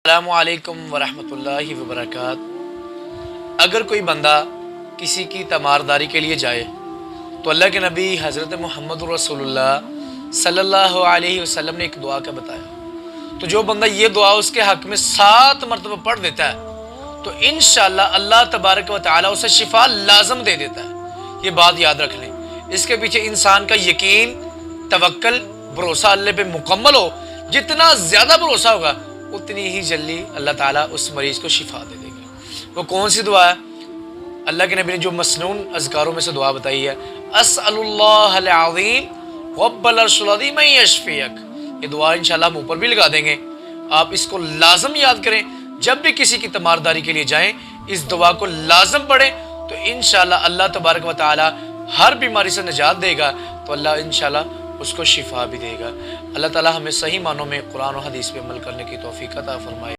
السلام علیکم ورحمۃ اللہ وبرکاتہ۔ اگر کوئی بندہ کسی کی تیمارداری کے لیے جائے تو اللہ کے نبی حضرت محمد رسول اللہ صلی اللہ علیہ وسلم نے ایک دعا کا بتایا، تو جو بندہ یہ دعا اس کے حق میں 7 مرتبہ پڑھ دیتا ہے تو انشاءاللہ اللہ تبارک و تعالی اسے شفا لازم دے دیتا ہے۔ یہ بات یاد رکھ لیں، اس کے پیچھے انسان کا یقین، توکل، بھروسہ اللہ پہ مکمل ہو۔ جتنا زیادہ بھروسہ ہوگا اتنی ہی جلدی اللہ تعالیٰ اس مریض کو شفا دے دے گا۔ وہ کون سی دعا ہے؟ اللہ کے نبی نے جو مسنون اذکاروں میں سے دعا بتائی ہے، اسأل اللہ العظیم رب العرش العظیم ان یشفیک۔ یہ دعا انشاءاللہ ہم اوپر بھی لگا دیں گے، آپ اس کو لازم یاد کریں۔ جب بھی کسی کی تیمارداری کے لیے جائیں اس دعا کو لازم پڑھیں تو انشاءاللہ اللہ تبارک و تعالی ہر بیماری سے نجات دے گا، تو اللہ انشاءاللہ اس کو شفا بھی دے گا۔ اللہ تعالی ہمیں صحیح معنوں میں قرآن و حدیث پہ عمل کرنے کی توفیق عطا فرمائے۔